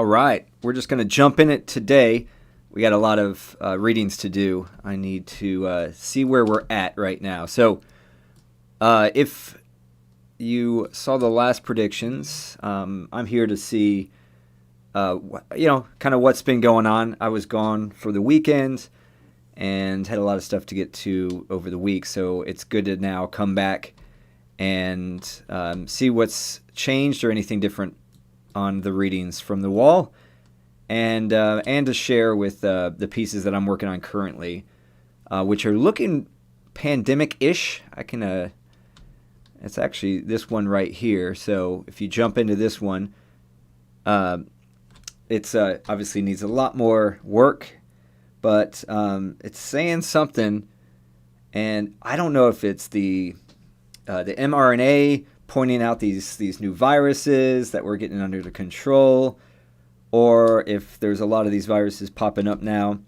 All right, we're just going to jump in it today. We got a lot of readings to do. I need to see where we're at right now. So, if you saw the last predictions, I'm here to see, kind of what's been going on. I was gone for the weekend and had a lot of stuff to get to over the week, so it's good to now come back and see what's changed or anything different on the readings from the wall, and to share with the pieces that I'm working on currently, which are looking pandemic-ish. It's actually this one right here. So if you jump into this one, it's obviously needs a lot more work, but it's saying something, and I don't know if it's the mRNA pointing out these new viruses that we're getting under control, or if there's a lot of these viruses popping up now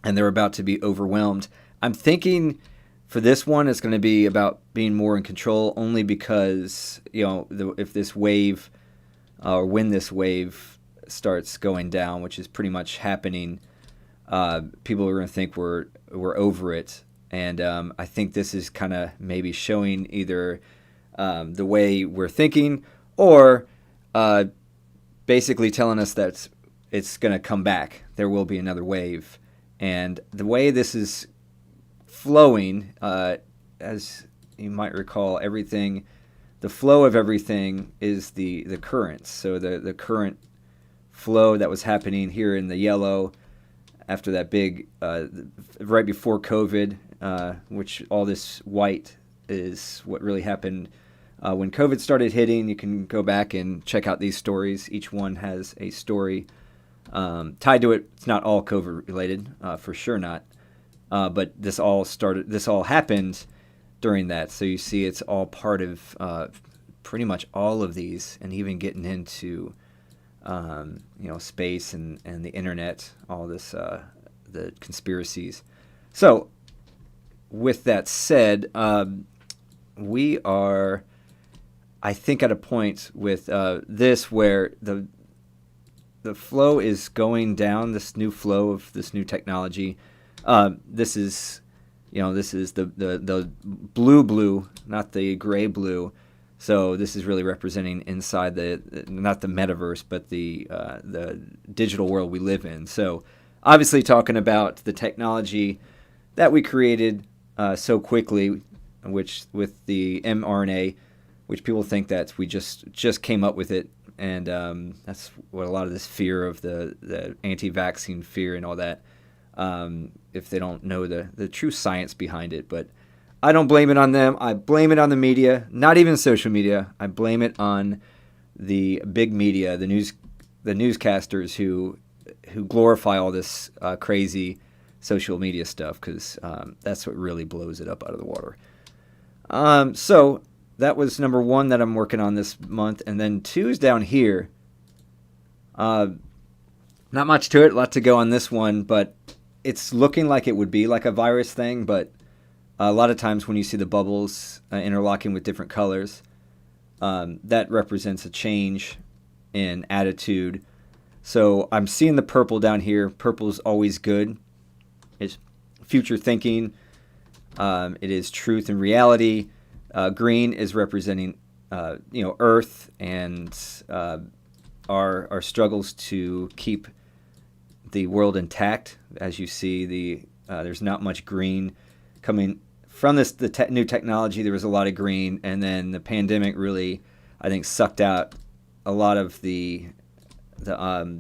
and they're about to be overwhelmed. I'm thinking for this one it's going to be about being more in control, only because if this wave or when this wave starts going down, which is pretty much happening, people are going to think we're over it, and I think this is kind of maybe showing either the way we're thinking, or basically telling us that it's going to come back. There will be another wave. And the way this is flowing, as you might recall, the flow of everything is the currents. So the current flow that was happening here in the yellow after that big, right before COVID, which all this white is what really happened when COVID started hitting. You can go back and check out these stories. Each one has a story tied to it. It's not all COVID related, for sure not. But this all happened during that. So you see, it's all part of pretty much all of these, and even getting into space and the internet, all this, the conspiracies. So with that said, we are, I think, at a point with this where the flow is going down. This new flow of this new technology. This is the blue, not the gray blue. So this is really representing inside not the metaverse, but the digital world we live in. So obviously talking about the technology that we created so quickly, which with the mRNA, which people think that we just came up with it, and that's what a lot of this fear of the anti-vaccine fear and all that, if they don't know the true science behind it. But I don't blame it on them. I blame it on the media, not even social media. I blame it on the big media, the newscasters who glorify all this crazy social media stuff, because that's what really blows it up out of the water. So that was number one that I'm working on this month. And then two's down here. Not much to it, a lot to go on this one, but it's looking like it would be like a virus thing. But a lot of times when you see the bubbles interlocking with different colors, that represents a change in attitude. So I'm seeing the purple down here. Purple's always good. It's future thinking. It is truth and reality. Green is representing, Earth and our struggles to keep the world intact. As you see, there's not much green coming from the new technology. There was a lot of green, and then the pandemic really, I think, sucked out a lot of the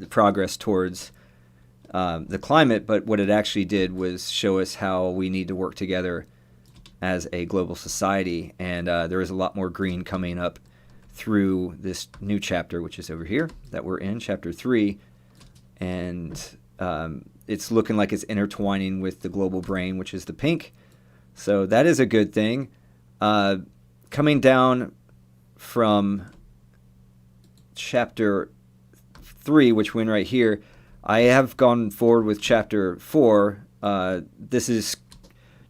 progress towards the climate. But what it actually did was show us how we need to work together as a global society, and there is a lot more green coming up through this new chapter, which is over here that we're in, chapter 3, and it's looking like it's intertwining with the global brain, which is the pink. So that is a good thing. Coming down from chapter 3, which we're in right here, I have gone forward with chapter 4. This is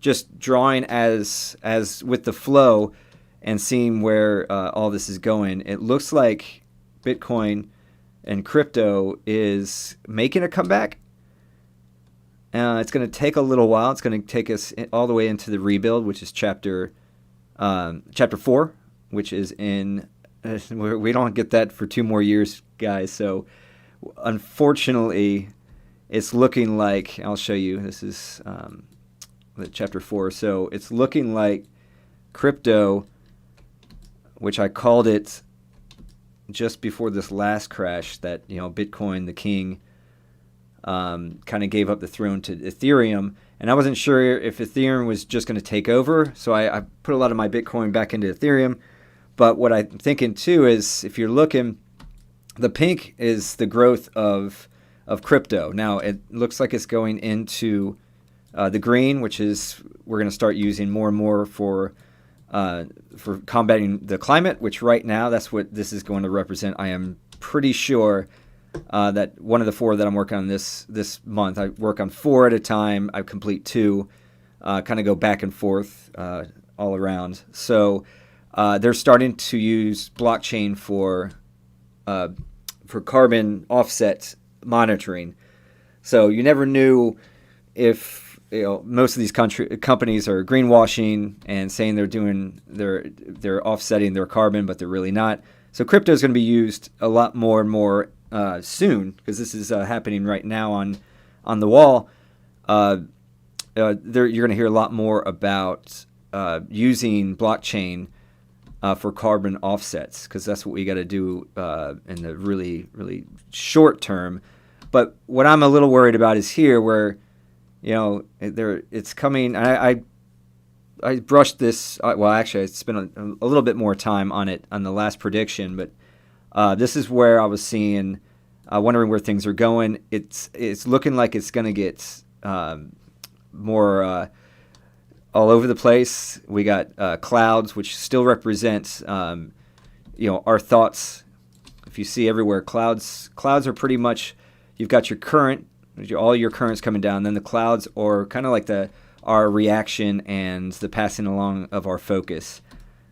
just drawing as with the flow and seeing where all this is going. It looks like Bitcoin and crypto is making a comeback. It's going to take a little while. It's going to take us all the way into the rebuild, which is chapter 4, which is in. We don't get that for 2 more years, guys. So, unfortunately, it's looking like, I'll show you. This is the chapter 4. So it's looking like crypto, which I called it just before this last crash, that Bitcoin, the king, kind of gave up the throne to Ethereum. And I wasn't sure if Ethereum was just going to take over, so I put a lot of my Bitcoin back into Ethereum. But what I'm thinking too is, if you're looking, the pink is the growth of crypto. Now it looks like it's going into the green, which is we're going to start using more and more for combating the climate, which right now that's what this is going to represent. I am pretty sure that one of the 4 that I'm working on this month, I work on 4 at a time. I complete 2, kind of go back and forth all around. So they're starting to use blockchain for carbon offset monitoring. So you never knew if most of these companies are greenwashing and saying they're offsetting their carbon, but they're really not. So crypto is going to be used a lot more and more soon, because this is happening right now on the wall. You're going to hear a lot more about using blockchain for carbon offsets, because that's what we got to do in the really, really short term. But what I'm a little worried about is here, where it's coming. I brushed this. Well, actually, I spent a little bit more time on it on the last prediction, but this is where I was seeing, wondering where things are going. It's looking like it's going to get more all over the place. We got clouds, which still represent our thoughts. If you see everywhere, clouds are pretty much, you've got your current. All your currents coming down, then the clouds are kind of like our reaction and the passing along of our focus.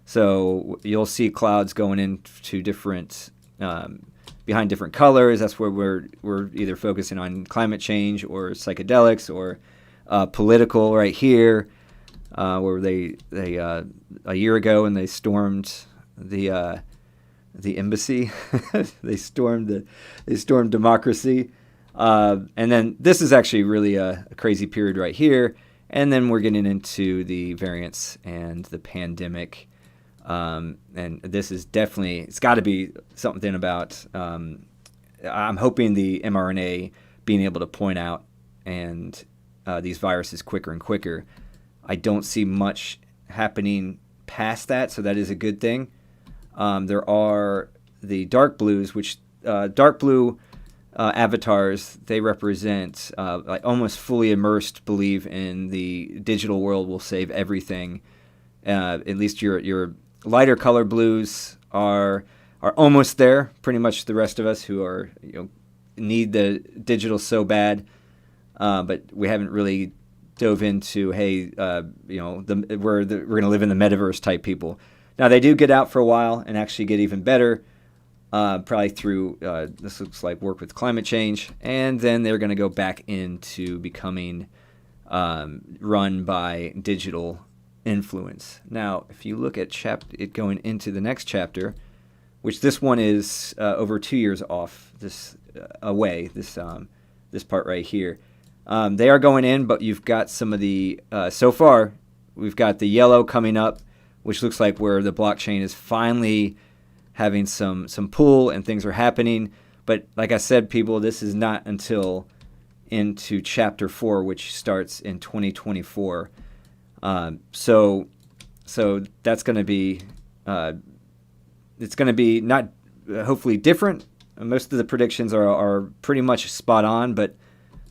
So you'll see clouds going into different, behind different colors. That's where we're either focusing on climate change or psychedelics or political right here, where they a year ago when they stormed the embassy, they stormed democracy. And then this is actually really a crazy period right here. And then we're getting into the variants and the pandemic. And this is definitely, it's got to be something about, I'm hoping the mRNA being able to point out and these viruses quicker and quicker. I don't see much happening past that, so that is a good thing. There are the dark blues, which dark blue avatars, they represent like almost fully immersed, believe in the digital world will save everything. At least your lighter color blues are almost there. Pretty much the rest of us who are need the digital so bad, but we haven't really dove into we're going to live in the metaverse type people. Now they do get out for a while and actually get even better. Probably through, this looks like work with climate change, and then they're going to go back into becoming run by digital influence. Now, if you look at it going into the next chapter, which this one is over 2 years off this part right here. They are going in, but you've got some of the, so far, we've got the yellow coming up, which looks like where the blockchain is finally having some pull and things are happening. But like I said, people, this is not until into chapter 4, which starts in 2024. So that's going to be, it's going to be not hopefully different. Most of the predictions are pretty much spot on, but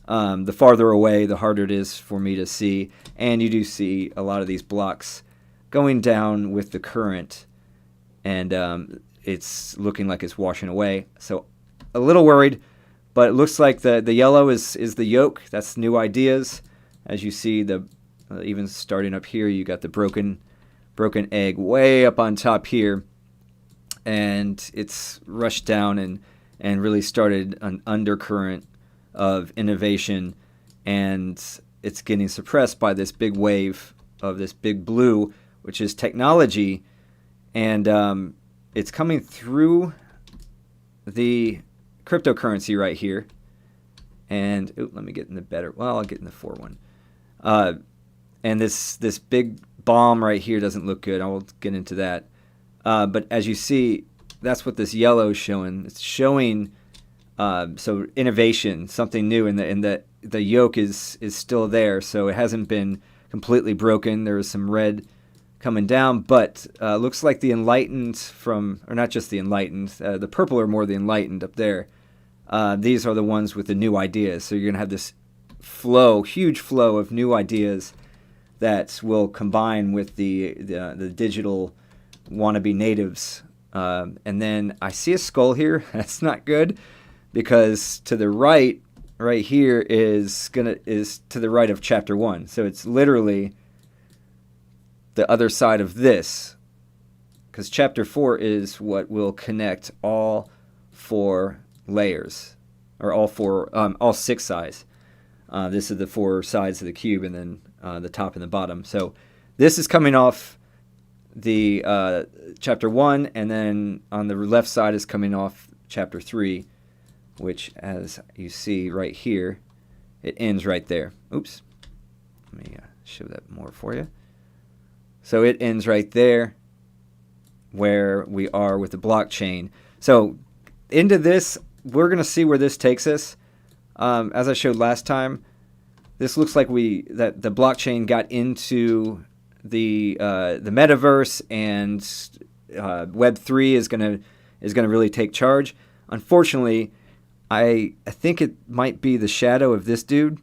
the farther away, the harder it is for me to see. And you do see a lot of these blocks going down with the current, and it's looking like it's washing away. So a little worried, but it looks like the yellow is the yoke. That's new ideas. As you see, even starting up here, you got the broken egg way up on top here, and it's rushed down, and and really started an undercurrent of innovation, and it's getting suppressed by this big wave of this big blue, which is technology, and it's coming through the cryptocurrency right here. And let me get in the better. Well, I'll get in the 4 one. And this big bomb right here doesn't look good. I will get into that. But as you see, that's what this yellow is showing. It's showing so innovation, something new, and the yoke is still there, so it hasn't been completely broken. There is some red coming down, but looks like the enlightened or not just the enlightened, the purple are more the enlightened up there. These are the ones with the new ideas. So you're going to have this huge flow of new ideas that will combine with the digital wannabe natives. And then I see a skull here. That's not good, because to the right here is to the right of chapter 1. So it's literally the other side of this, because chapter 4 is what will connect all 4 layers, or all 6 sides. This is the 4 sides of the cube, and then the top and the bottom. So this is coming off the chapter 1, and then on the left side is coming off chapter 3, which, as you see right here, it ends right there. Oops. Let me show that more for you. So it ends right there where we are with the blockchain. So into this, we're going to see where this takes us. As I showed last time, this looks like that the blockchain got into the metaverse, and Web3 is going to really take charge. Unfortunately, I think it might be the shadow of this dude,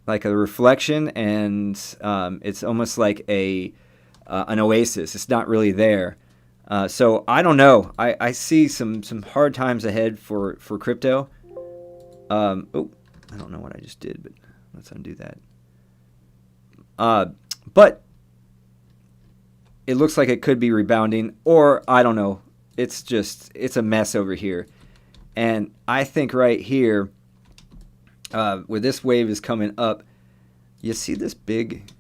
like a reflection, and it's almost like an oasis. It's not really there. So I don't know. I see some hard times ahead for crypto. I don't know what I just did, but let's undo that. But it looks like it could be rebounding, or I don't know. It's a mess over here. And I think right here, where this wave is coming up, you see this big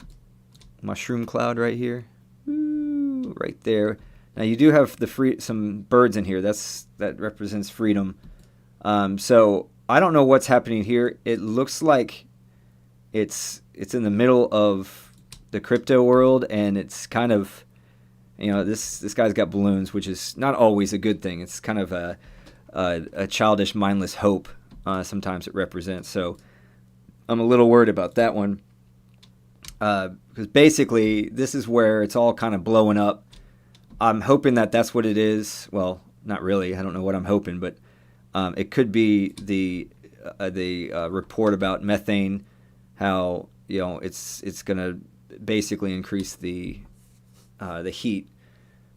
mushroom cloud right here? Ooh, right there. Now you do have some birds in here. That represents freedom. So I don't know what's happening here. It looks like it's in the middle of the crypto world, and it's kind of, this guy's got balloons, which is not always a good thing. It's kind of a childish, mindless hope. Sometimes it represents. So I'm a little worried about that one, because basically this is where it's all kind of blowing up. I'm hoping that that's what it is. Well, not really. I don't know what I'm hoping, but it could be the report about methane, how it's going to basically increase the heat,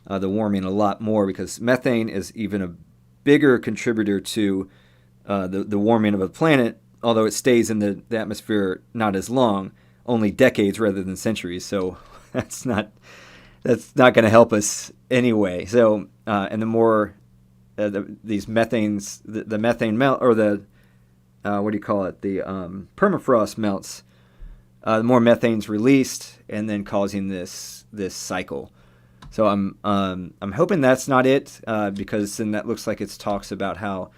the warming a lot more, because methane is even a bigger contributor to the warming of a planet, although it stays in the atmosphere not as long, only decades rather than centuries. So that's not going to help us anyway. So and the more these methanes, the methane melt, or the what do you call it? The permafrost melts. The more methane's released, and then causing this cycle. So I'm hoping that's not it, because then that looks like it talks about how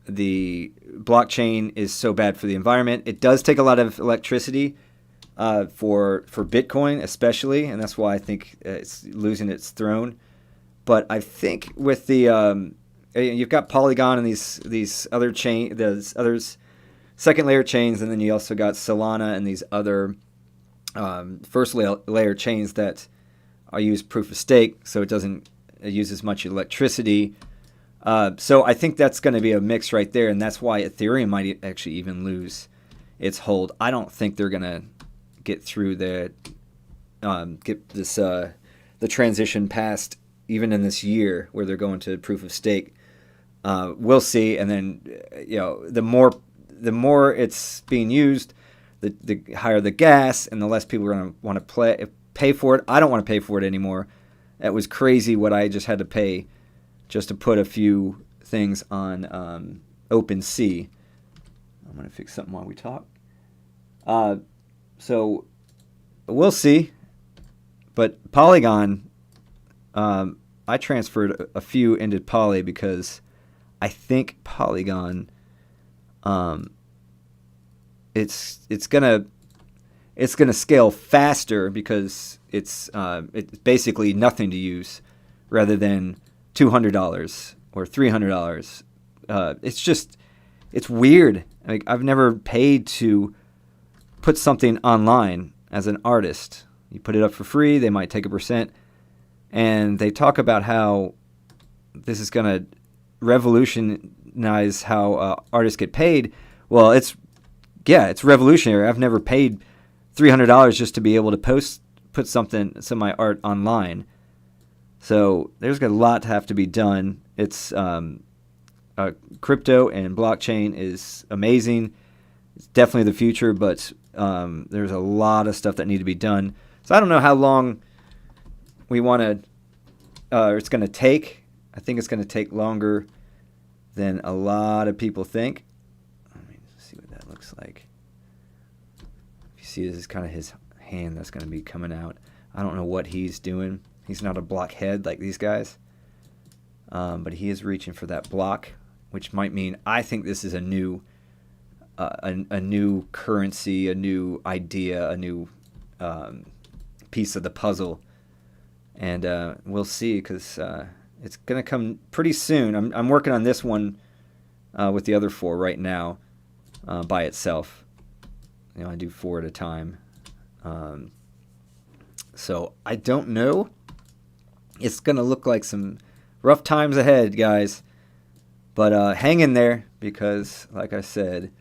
the blockchain is so bad for the environment. It does take a lot of electricity for Bitcoin especially, and that's why I think it's losing its throne. But I think with the you've got Polygon and these other second layer chains, and then you also got Solana and these other first layer chains that are use proof of stake, so it doesn't use as much electricity. So I think that's going to be a mix right there, and that's why Ethereum might actually even lose its hold. I don't think they're going to get through the transition past even in this year where they're going to proof of stake. We'll see, and then the more it's being used, the higher the gas, and the less people are going to want to pay for it. I don't want to pay for it anymore. That was crazy what I just had to pay just to put a few things on OpenSea. I'm going to fix something while we talk. So we'll see. But Polygon, I transferred a few into Poly because I think Polygon, it's gonna scale faster because it's basically nothing to use, rather than $200 or $300. It's weird. Like, I've never paid to put something online as an artist. You put it up for free, they might take a percent, and they talk about how this is going to revolutionize how artists get paid. Well, it's revolutionary. I've never paid $300 just to be able to put some of my art online. So there's a lot to have to be done. It's crypto and blockchain is amazing. It's definitely the future, but there's a lot of stuff that need to be done. So I don't know how long we want to, it's going to take. I think it's going to take longer than a lot of people think. Let me see what that looks like. If you see, this is kind of his hand that's going to be coming out. I don't know what he's doing. He's not a blockhead like these guys. But he is reaching for that block, which might mean, I think this is a new currency, a new idea, a new piece of the puzzle. And we'll see, because it's going to come pretty soon. I'm working on this one with the other 4 right now by itself. I do 4 at a time. So I don't know. It's going to look like some rough times ahead, guys. But hang in there, because, like I said,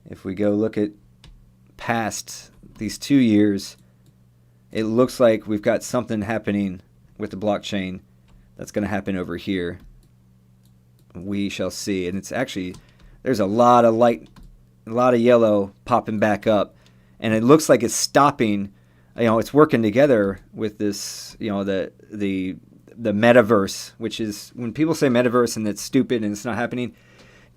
if we go look at past these 2 years, it looks like we've got something happening with the blockchain that's going to happen over here. We shall see. And it's actually, there's a lot of light, a lot of yellow popping back up. And it looks like it's stopping. It's working together with this, the metaverse, which is, when people say metaverse and it's stupid and it's not happening,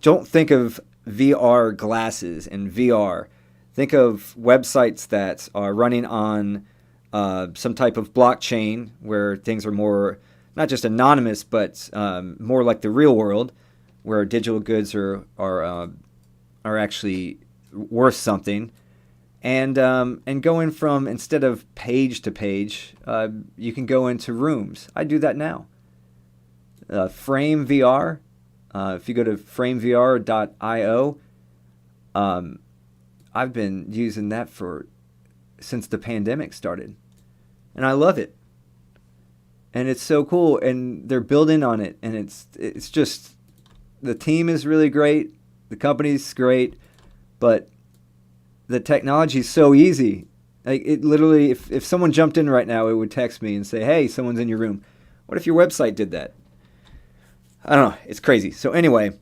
don't think of VR glasses and VR. Think of websites that are running on some type of blockchain, where things are more, not just anonymous, but more like the real world, where digital goods are actually worth something. And going from, instead of page to page, you can go into rooms. I do that now. Frame VR. If you go to framevr.io, I've been using that since the pandemic started, and I love it. And it's so cool, and they're building on it, and it's just, the team is really great, the company's great, but the technology is so easy. Like, it literally, if someone jumped in right now, it would text me and say, "Hey, someone's in your room." What if your website did that? I don't know. It's crazy. So anyway,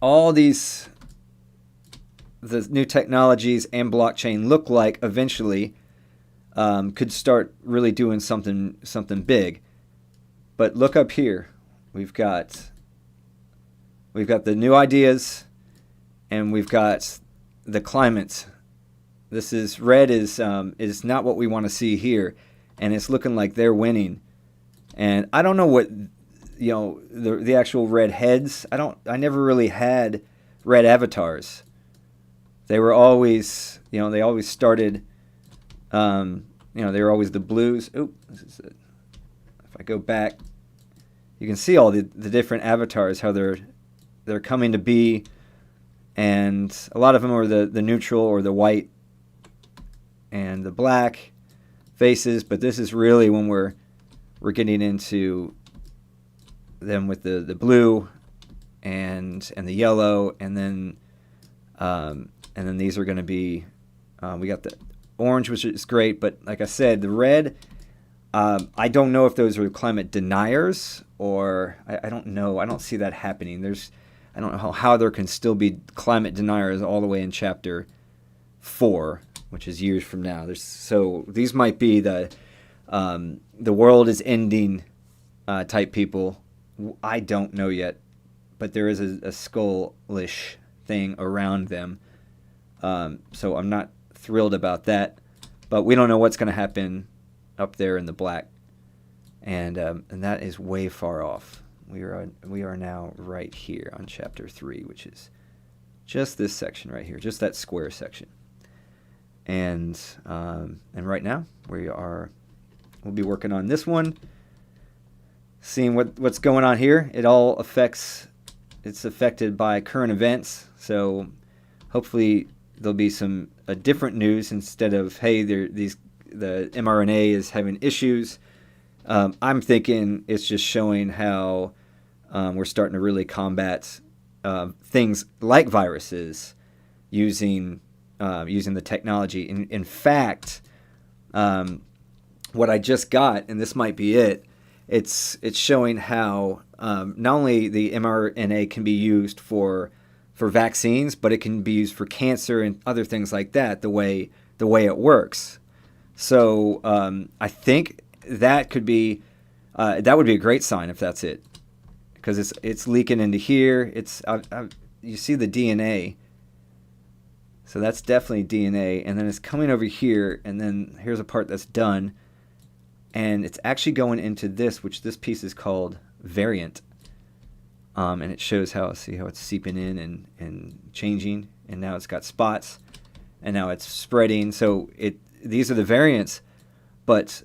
all the new technologies and blockchain look like eventually could start really doing something big. But look up here. We've got the new ideas, and we've got the climate. This is red is not what we want to see here, and it's looking like they're winning. And I don't know what the actual red heads. I never really had red avatars. They were always they always started they were always the blues. This is it. If I go back, you can see all the different avatars, how they're coming to be. And a lot of them are the neutral or the white and the black faces, but this is really when we're getting into them with the blue and the yellow, and then these are going to be we got the orange, which is great, but like I said, the red, I don't know if those are climate deniers, or I don't know. I don't see that happening. I don't know how there can still be climate deniers all the way in chapter 4, which is years from now. So these might be the world is ending type people I don't know yet, but there is a skullish thing around them. So I'm not thrilled about that. But we don't know what's going to happen up there in the black, and that is way far off. We are now right here on chapter 3, which is just this section right here, just that square section. And right now we'll be working on this one, seeing what's going on here. It's affected by current events, so hopefully there'll be some different news instead of, hey, the mRNA is having issues. I'm thinking it's just showing how we're starting to really combat things like viruses using the technology. In fact, what I just got, and this might be it, it's showing how not only the mRNA can be used for vaccines, but it can be used for cancer and other things like that, the way it works. So I think that could be that would be a great sign if that's it, because it's leaking into here. You see the DNA, so that's definitely DNA, and then it's coming over here, and then here's a part that's done, and it's actually going into this, which this piece is called variant. And it shows how it's seeping in and changing, and now it's got spots, and now it's spreading. So these are the variants, but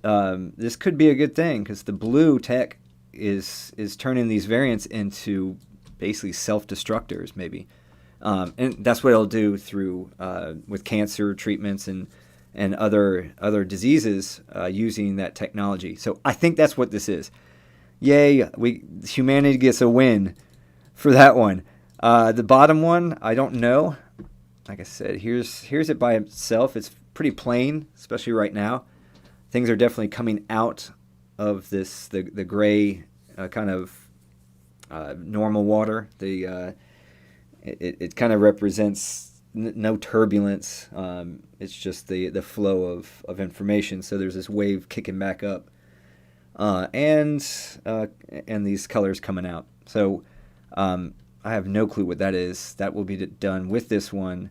this could be a good thing, because the blue tech is turning these variants into basically self-destructors, maybe, and that's what it'll do through with cancer treatments and other diseases using that technology. So I think that's what this is. Yay! Humanity gets a win for that one. The bottom one, I don't know. Like I said, here's it by itself. It's pretty plain, especially right now. Things are definitely coming out of the gray kind of normal water. It kind of represents no turbulence. It's just the flow of information. So there's this wave kicking back up. And these colors coming out. So I have no clue what that is. That will be done with this one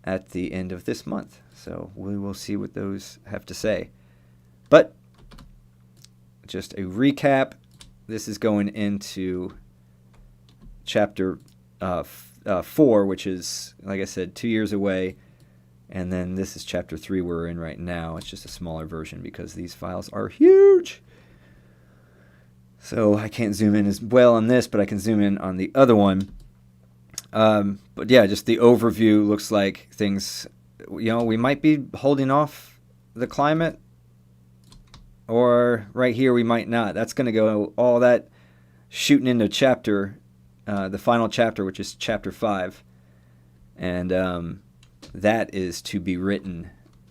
at the end of this month. So we will see what those have to say. But just a recap, this is going into chapter 4, which is, like I said, 2 years away. And then this is chapter 3 we're in right now. It's just a smaller version because these files are huge. So I can't zoom in as well on this, but I can zoom in on the other one. But yeah, just the overview looks like things, we might be holding off the climate, or right here we might not. That's going to go all that shooting into the final chapter, which is chapter 5. And that is to be written.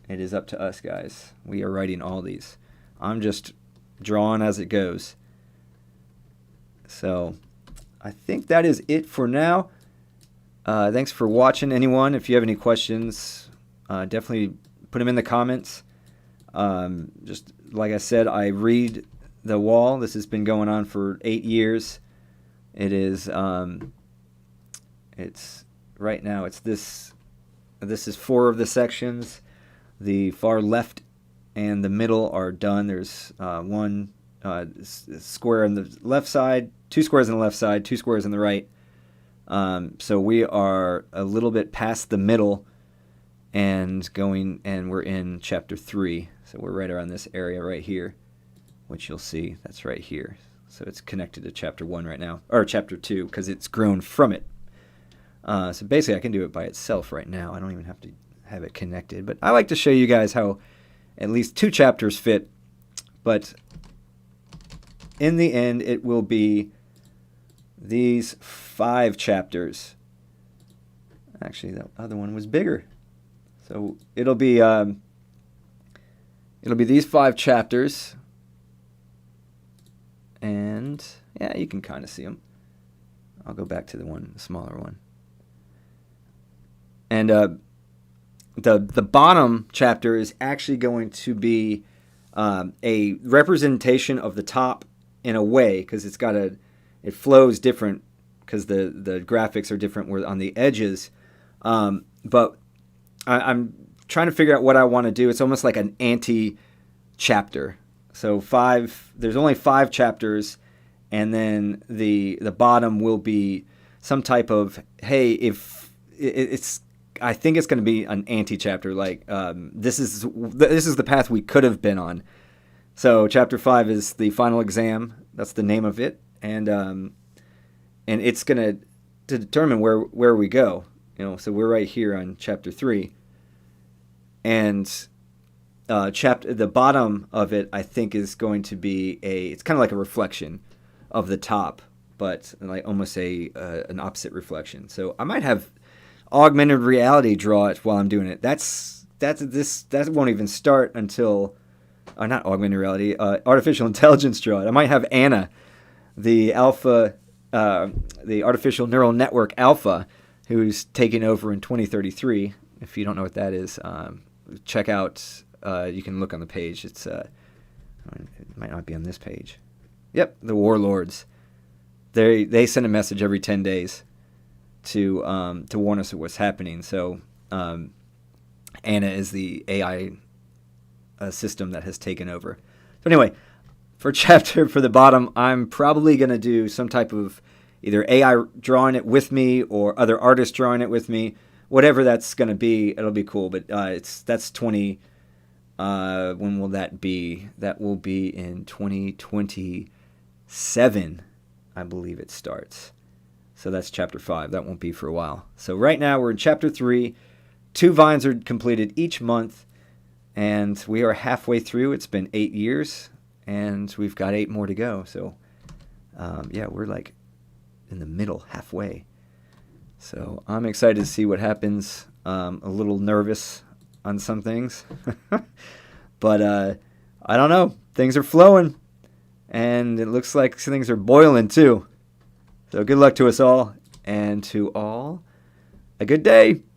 It is up to us, guys. We are writing all these. I'm just drawing as it goes. So I think that is it for now. Thanks for watching, anyone. If you have any questions, definitely put them in the comments. Just like I said, I read the wall. This has been going on for 8 years. It is, it's right now, it's this is 4 of the sections. The far left and the middle are done. There's one square on the left side, 2 squares on the left side, 2 squares on the right. So we are a little bit past the middle and we're in chapter 3. So we're right around this area right here, which you'll see. That's right here. So it's connected to chapter 1 right now, or chapter 2, because it's grown from it. So basically I can do it by itself right now. I don't even have to have it connected. But I like to show you guys how at least 2 chapters fit. But in the end, it will be these 5 chapters. Actually, the other one was bigger. So it'll be these 5 chapters. And yeah, you can kind of see them. I'll go back to the smaller one. And the bottom chapter is actually going to be a representation of the top in a way, because it's got it flows different because the graphics are different on the edges. But I'm trying to figure out what I want to do. It's almost like an anti-chapter. So there's only 5 chapters, and then the bottom will be some type of, hey, if it's, I think it's going to be an anti-chapter, like this is the path we could have been on. So chapter 5 is the final exam. That's the name of it, and it's going to determine where we go. So we're right here on chapter 3, and the bottom of it, I think, is going to be it's kind of like a reflection of the top, but like almost an opposite reflection. So I might have augmented reality draw it while I'm doing it. That won't even start until not augmented reality, artificial intelligence draw it. I might have Anna, the artificial neural network alpha, who's taking over in 2033. If you don't know what that is, check out. You can look on the page. It might not be on this page. Yep, the warlords. They send a message every 10 days to warn us of what's happening. So Anna is the AI system that has taken over. So anyway, for the bottom, I'm probably going to do some type of either AI drawing it with me or other artists drawing it with me. Whatever that's going to be, it'll be cool. But that's 20. When will that be? That will be in 2027, I believe it starts. So that's chapter 5. That won't be for a while. So right now we're in chapter 3. 2 vines are completed each month, and we are halfway through. It's been 8 years, and we've got 8 more to go. So we're like in the middle, halfway. So I'm excited to see what happens. A little nervous on some things, but I don't know. Things are flowing, and it looks like things are boiling too. So good luck to us all, and to all, a good day.